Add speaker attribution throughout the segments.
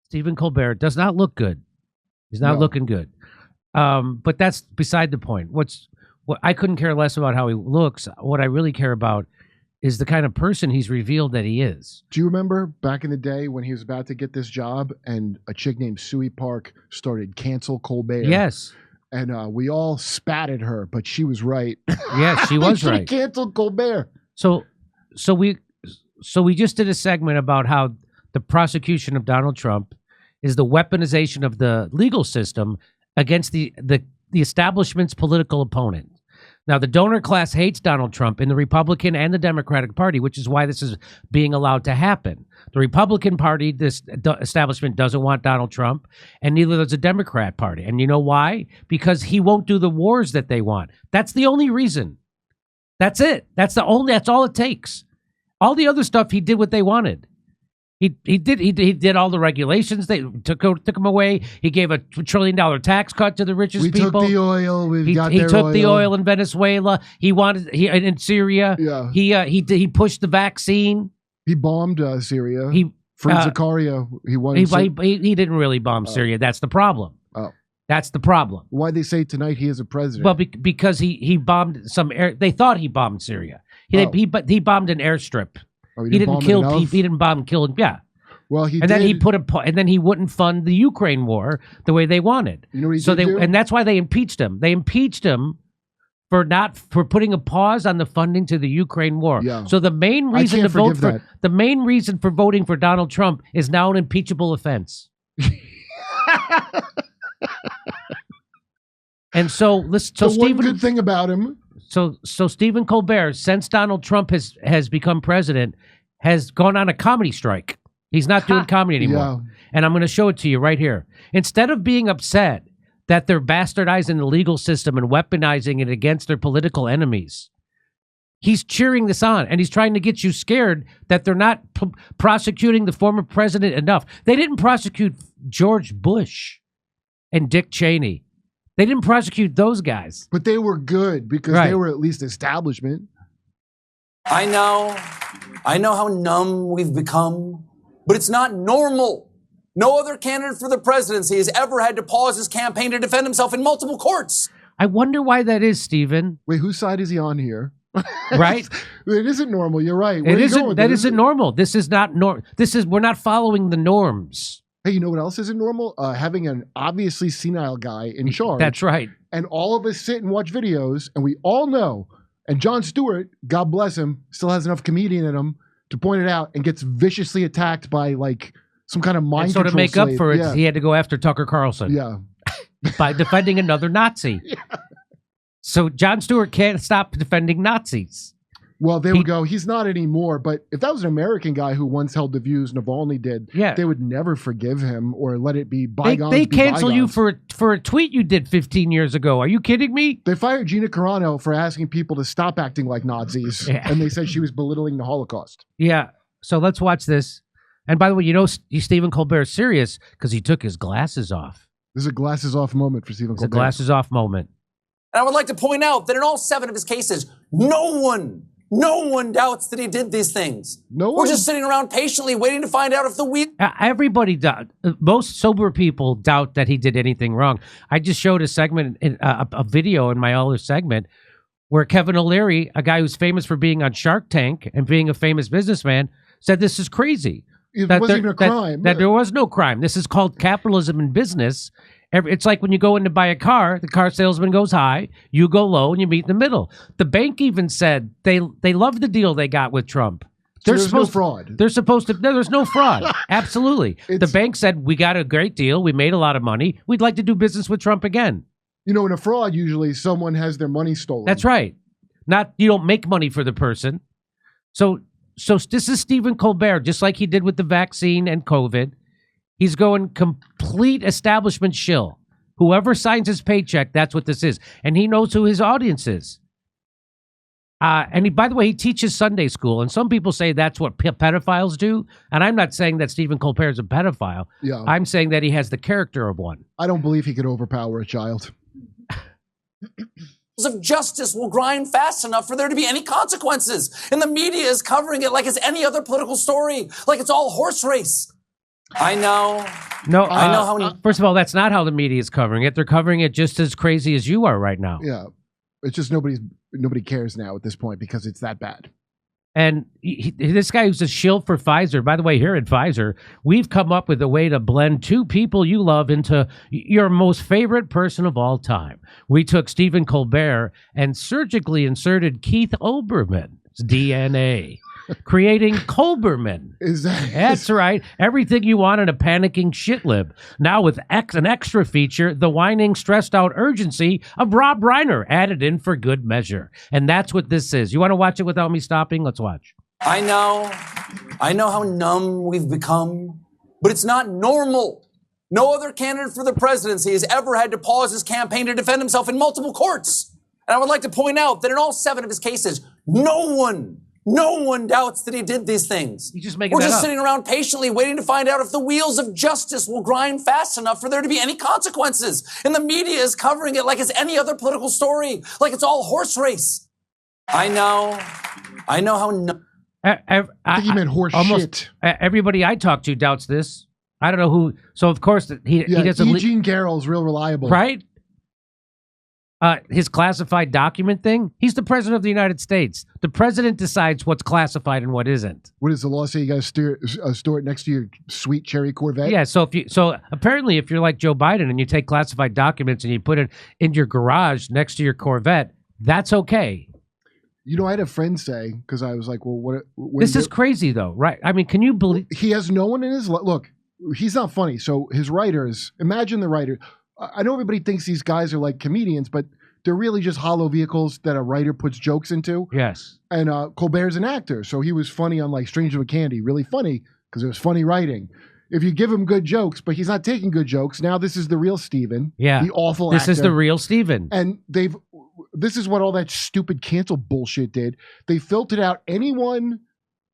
Speaker 1: Stephen Colbert does not look good. He's not looking good. But that's beside the point. What I couldn't care less about how he looks. What I really care about is the kind of person he's revealed that he is.
Speaker 2: Do you remember back in the day when he was about to get this job and a chick named Suey Park started cancel Colbert?
Speaker 1: Yes.
Speaker 2: And we all spat at her, but she was right.
Speaker 1: Yes, she was right.
Speaker 2: She canceled Colbert.
Speaker 1: So we just did a segment about how the prosecution of Donald Trump is the weaponization of the legal system against the establishment's political opponent. Now, the donor class hates Donald Trump in the Republican and the Democratic Party, which is why this is being allowed to happen. The Republican Party, this establishment doesn't want Donald Trump, and neither does the Democrat Party. And you know why? Because he won't do the wars that they want. That's the only reason. That's it. That's all it takes. All the other stuff, he did what they wanted. He did all the regulations. They took him away. He gave a $1 trillion tax cut to the richest people.
Speaker 2: We took the oil. He
Speaker 1: took the oil in Venezuela. He in Syria.
Speaker 2: Yeah.
Speaker 1: He pushed the vaccine.
Speaker 2: He bombed Syria. Zakaria.
Speaker 1: He didn't really bomb Syria. That's the problem.
Speaker 2: Oh.
Speaker 1: That's the problem.
Speaker 2: Why they say tonight he is a president?
Speaker 1: Well, because he bombed some air. They thought he bombed Syria. He bombed an airstrip.
Speaker 2: Oh,
Speaker 1: he didn't kill people. He didn't bomb kill. Yeah.
Speaker 2: Well, he
Speaker 1: and
Speaker 2: did.
Speaker 1: Then he wouldn't fund the Ukraine war the way they wanted.
Speaker 2: You know what he did do?
Speaker 1: And that's why they impeached him. They impeached him for putting a pause on the funding to the Ukraine war.
Speaker 2: Yeah.
Speaker 1: So the main reason for voting for Donald Trump is now an impeachable offense. And so
Speaker 2: one good thing about him.
Speaker 1: So Stephen Colbert, since Donald Trump has become president, has gone on a comedy strike. He's not doing comedy anymore.
Speaker 2: Yeah.
Speaker 1: And I'm going to show it to you right here. Instead of being upset that they're bastardizing the legal system and weaponizing it against their political enemies, he's cheering this on, and he's trying to get you scared that they're not prosecuting the former president enough. They didn't prosecute George Bush and Dick Cheney. They didn't prosecute those guys.
Speaker 2: But they were good because they were at least establishment.
Speaker 3: I know how numb we've become, but it's not normal. No other candidate for the presidency has ever had to pause his campaign to defend himself in multiple courts.
Speaker 1: I wonder why that is, Stephen.
Speaker 2: Wait, whose side is he on here?
Speaker 1: Right?
Speaker 2: It isn't normal. You're right.
Speaker 1: It isn't. That isn't normal. This is not we're not following the norms.
Speaker 2: Hey, you know what else isn't normal? Having an obviously senile guy in charge.
Speaker 1: That's right.
Speaker 2: And all of us sit and watch videos, and we all know, and Jon Stewart, God bless him, still has enough comedian in him to point it out and gets viciously attacked by like some kind of mind control
Speaker 1: sort of make
Speaker 2: slave.
Speaker 1: up for it, he had to go after Tucker Carlson.
Speaker 2: Yeah.
Speaker 1: By defending another Nazi. Yeah. So Jon Stewart can't stop defending Nazis.
Speaker 2: Well, there we go. He's not anymore. But if that was an American guy who once held the views Navalny did, they would never forgive him or let it be bygones.
Speaker 1: They cancel you for a tweet you did 15 years ago. Are you kidding me?
Speaker 2: They fired Gina Carano for asking people to stop acting like Nazis. Yeah. And they said she was belittling the Holocaust.
Speaker 1: Yeah. So let's watch this. And by the way, you know Stephen Colbert's serious because he took his glasses off.
Speaker 2: This is a glasses off moment for Stephen Colbert.
Speaker 1: It's a glasses off moment.
Speaker 3: And I would like to point out that in all 7 of his cases, no one doubts that he did these things.
Speaker 2: No one.
Speaker 3: We're just sitting around patiently waiting to find out if the weed.
Speaker 1: Everybody doubt. Most sober people doubt that he did anything wrong. I just showed a segment, a video in my other segment, where Kevin O'Leary, a guy who's famous for being on Shark Tank and being a famous businessman, said this is crazy.
Speaker 2: It wasn't even a crime.
Speaker 1: That there was no crime. This is called capitalism in business. It's like when you go in to buy a car, the car salesman goes high, you go low, and you meet in the middle. The bank even said they love the deal they got with Trump.
Speaker 2: So there's no fraud.
Speaker 1: They're supposed to. No, there's no fraud. Absolutely. The bank said, we got a great deal. We made a lot of money. We'd like to do business with Trump again.
Speaker 2: You know, in a fraud, usually someone has their money stolen.
Speaker 1: That's right. You don't make money for the person. So this is Stephen Colbert, just like he did with the vaccine and COVID. He's going complete establishment shill. Whoever signs his paycheck, that's what this is. And he knows who his audience is. And by the way, he teaches Sunday school. And some people say that's what pedophiles do. And I'm not saying that Stephen Colbert is a pedophile.
Speaker 2: Yeah.
Speaker 1: I'm saying that he has the character of one.
Speaker 2: I don't believe he could overpower a child.
Speaker 3: Of justice will grind fast enough for there to be any consequences. And the media is covering it like it's any other political story, like it's all horse race. I know.
Speaker 1: No,
Speaker 3: I know how.
Speaker 1: First of all, that's not how the media is covering it. They're covering it just as crazy as you are right now.
Speaker 2: Yeah, it's just nobody cares now at this point because it's that bad.
Speaker 1: And this guy who's a shill for Pfizer, by the way, here at Pfizer, we've come up with a way to blend two people you love into your most favorite person of all time. We took Stephen Colbert and surgically inserted Keith Olbermann's DNA, creating Colberman. That's right. Everything you want in a panicking shitlib. Now with an extra feature, the whining, stressed out urgency of Rob Reiner added in for good measure. And that's what this is. You want to watch it without me stopping? Let's watch.
Speaker 3: I know how numb we've become, but it's not normal. No other candidate for the presidency has ever had to pause his campaign to defend himself in multiple courts. And I would like to point out that in all 7 of his cases, no one doubts that he did these things.
Speaker 1: He's just making
Speaker 3: We're
Speaker 1: that
Speaker 3: just
Speaker 1: up.
Speaker 3: sitting around patiently waiting to find out if the wheels of justice will grind fast enough for there to be any consequences. And the media is covering it like it's any other political story, like it's all horse race. I know how...
Speaker 2: I think he meant horse shit.
Speaker 1: Everybody I talk to doubts this. I don't know who. So, of course, he doesn't...
Speaker 2: Eugene Garrel's real reliable.
Speaker 1: Right? His classified document thing, he's the president of the United States. The president decides what's classified and what isn't.
Speaker 2: What does the law say? You got to store it next to your sweet cherry Corvette?
Speaker 1: Yeah, so apparently if you're like Joe Biden and you take classified documents and you put it in your garage next to your Corvette, that's okay.
Speaker 2: You know, I had a friend say, because I was like, well, what
Speaker 1: this is crazy, though, right? I mean, can you believe...
Speaker 2: He has no one in his... Look, he's not funny. So his writers, imagine the writer... I know everybody thinks these guys are like comedians, but they're really just hollow vehicles that a writer puts jokes into.
Speaker 1: Yes.
Speaker 2: And Colbert's an actor, so he was funny on like Stranger with Candy, really funny because it was funny writing. If you give him good jokes, but he's not taking good jokes, now this is the real Steven.
Speaker 1: Yeah.
Speaker 2: The awful
Speaker 1: This
Speaker 2: actor.
Speaker 1: is the real Steven.
Speaker 2: And this is what all that stupid cancel bullshit did. They filtered out anyone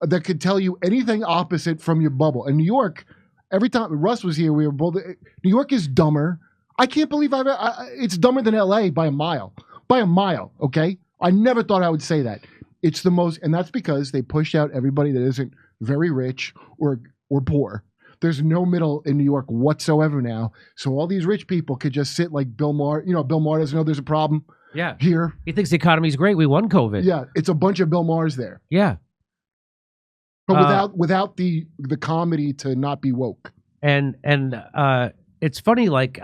Speaker 2: that could tell you anything opposite from your bubble. In New York, every time Russ was here, we were both... New York is dumber. I can't believe it's dumber than LA by a mile. By a mile, okay? I never thought I would say that. It's the most, and that's because they pushed out everybody that isn't very rich or poor. There's no middle in New York whatsoever now. So all these rich people could just sit like Bill Maher. You know, Bill Maher doesn't know there's a problem here.
Speaker 1: He thinks the economy's great. We won COVID.
Speaker 2: Yeah, it's a bunch of Bill Mahers there.
Speaker 1: Yeah.
Speaker 2: But without the comedy to not be woke.
Speaker 1: And it's funny, like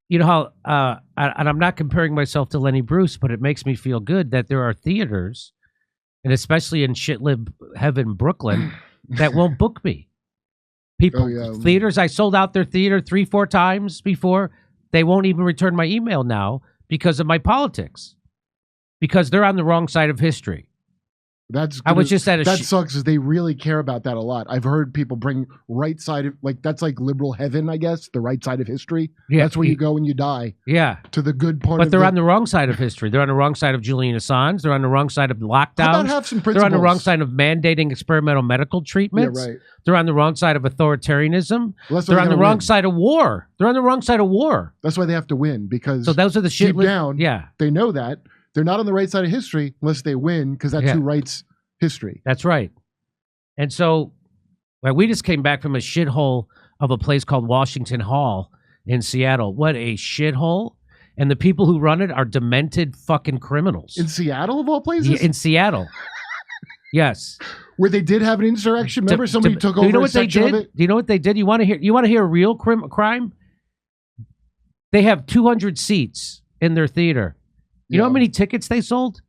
Speaker 1: you know how, and I'm not comparing myself to Lenny Bruce, but it makes me feel good that there are theaters, and especially in shitlib heaven, Brooklyn, that won't book me. People, theaters, I sold out their theater 3-4 times before. They won't even return my email now because of my politics, because they're on the wrong side of history. I was just at
Speaker 2: that sucks because they really care about that a lot. I've heard people bring right side of, like, that's like liberal heaven, I guess, the right side of history. Yeah, that's where you go when you die.
Speaker 1: Yeah.
Speaker 2: To the good part
Speaker 1: but they're on the wrong side of history. They're on the wrong side of Julian Assange. They're on the wrong side of lockdowns.
Speaker 2: How about have some principles?
Speaker 1: They're on the wrong side of mandating experimental medical treatments.
Speaker 2: Yeah, right.
Speaker 1: They're on the wrong side of authoritarianism. They're on the wrong side of war. They're on the wrong side of war.
Speaker 2: That's why they have to win, because
Speaker 1: so those are the shit
Speaker 2: deep down,
Speaker 1: yeah,
Speaker 2: they know that. They're not on the right side of history unless they win, because that's who writes history.
Speaker 1: That's right. And so we just came back from a shithole of a place called Washington Hall in Seattle. What a shithole. And the people who run it are demented fucking criminals.
Speaker 2: In Seattle, of all places?
Speaker 1: Yeah, in Seattle. Yes.
Speaker 2: Where they did have an insurrection. Remember somebody took over a section of it?
Speaker 1: Do you know what they did? You want to hear a real crime? They have 200 seats in their theater. You know how many tickets they sold?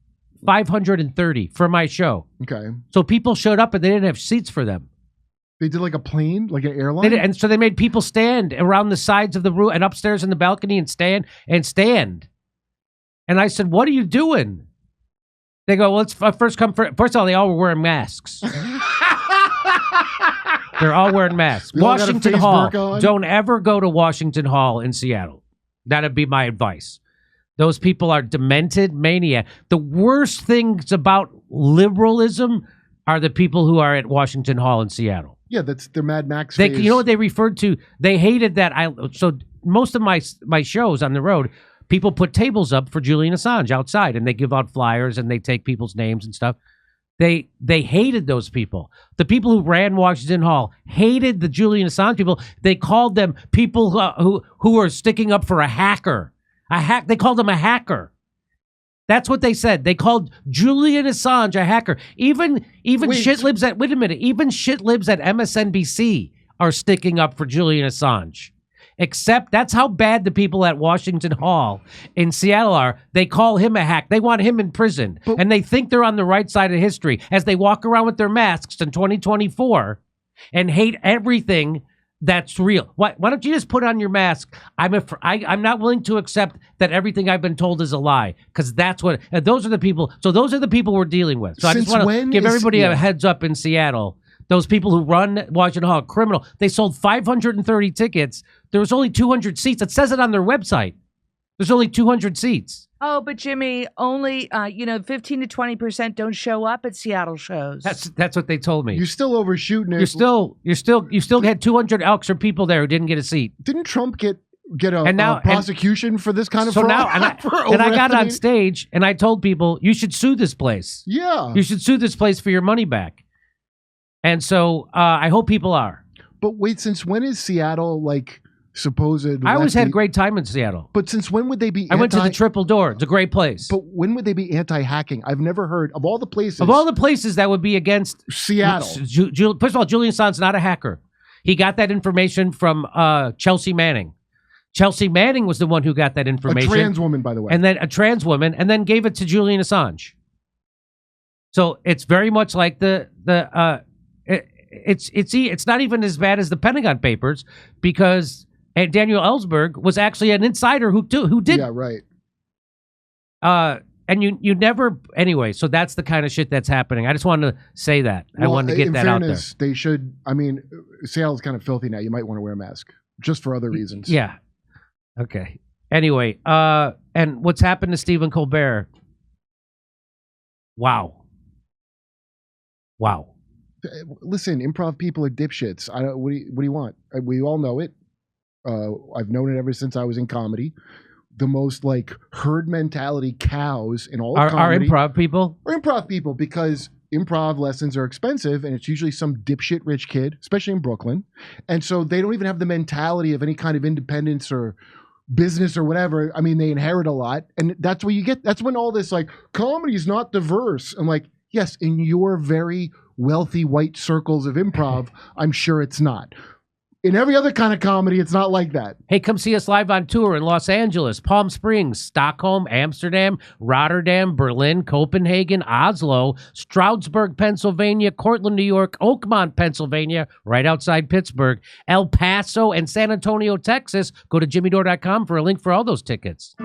Speaker 1: 530 for my show.
Speaker 2: Okay.
Speaker 1: So people showed up and they didn't have seats for them.
Speaker 2: They did like a plane, like an airline?
Speaker 1: And so they made people stand around the sides of the room and upstairs in the balcony and stand. And I said, what are you doing? They go, well, it's first come first. First of all, they all were wearing masks. They're all wearing masks. Washington Hall. Don't ever go to Washington Hall in Seattle. That'd be my advice. Those people are demented maniac. The worst things about liberalism are the people who are at Washington Hall in Seattle.
Speaker 2: Yeah, that's their Mad Max
Speaker 1: phase. You know what they referred to? They hated that. So most of my shows on the road, people put tables up for Julian Assange outside, and they give out flyers, and they take people's names and stuff. They hated those people. The people who ran Washington Hall hated the Julian Assange people. They called them people who were sticking up for a hacker. They called him a hacker. That's what they said. They called Julian Assange a hacker. Even shitlibs at even shitlibs at MSNBC are sticking up for Julian Assange. Except that's how bad the people at Washington Hall in Seattle are. They call him a hack. They want him in prison. And they think they're on the right side of history as they walk around with their masks in 2024 and hate everything that's real. Why don't you just put on your mask? I'm not willing to accept that everything I've been told is a lie, because that's what those are the people. So those are the people we're dealing with. So I just want to give everybody a heads up in Seattle. Those people who run Washington Hall, criminal. They sold 530 tickets. There was only 200 seats. It says it on their website. There's only 200 seats.
Speaker 4: Oh, but Jimmy, only 15 to 20% don't show up at Seattle shows.
Speaker 1: That's what they told me.
Speaker 2: You're still overshooting it.
Speaker 1: You still had 200 Elks or people there who didn't get a seat.
Speaker 2: Didn't Trump get a prosecution for this kind of fraud?
Speaker 1: And I got on stage and I told people, you should sue this place.
Speaker 2: Yeah.
Speaker 1: You should sue this place for your money back. And so I hope people are.
Speaker 2: But wait, since when is Seattle supposed?
Speaker 1: I always had a great time in Seattle.
Speaker 2: But since when would they be?
Speaker 1: I went to the Triple Door. It's a great place.
Speaker 2: But when would they be anti-hacking? I've never heard of all the places.
Speaker 1: Of all the places that would be against
Speaker 2: Seattle.
Speaker 1: First of all, Julian Assange's not a hacker. He got that information from Chelsea Manning. Chelsea Manning was the one who got that information.
Speaker 2: A trans woman, by the way.
Speaker 1: And then a trans woman, and then gave it to Julian Assange. So it's very much like it's not even as bad as the Pentagon Papers, because Daniel Ellsberg was actually an insider who did.
Speaker 2: Yeah, right.
Speaker 1: And you never anyway. So that's the kind of shit that's happening. I just wanted to say that. I wanted to get that out there.
Speaker 2: They should. I mean, Seattle's kind of filthy now. You might want to wear a mask just for other reasons.
Speaker 1: Yeah. Okay. Anyway, and what's happened to Stephen Colbert? Wow.
Speaker 2: Listen, improv people are dipshits. What do you want? We all know it. I've known it ever since I was in comedy. The most herd mentality cows in all of comedy
Speaker 1: are improv people.
Speaker 2: Are improv people, because improv lessons are expensive, and it's usually some dipshit rich kid, especially in Brooklyn, and so they don't even have the mentality of any kind of independence or business or whatever. I mean, they inherit a lot, and that's what you get. That's when all this comedy's not diverse. I'm like, yes, in your very wealthy white circles of improv, I'm sure it's not. In every other kind of comedy, it's not like that.
Speaker 1: Hey, come see us live on tour in Los Angeles, Palm Springs, Stockholm, Amsterdam, Rotterdam, Berlin, Copenhagen, Oslo, Stroudsburg, Pennsylvania, Cortland, New York, Oakmont, Pennsylvania, right outside Pittsburgh, El Paso, and San Antonio, Texas. Go to jimmydore.com for a link for all those tickets.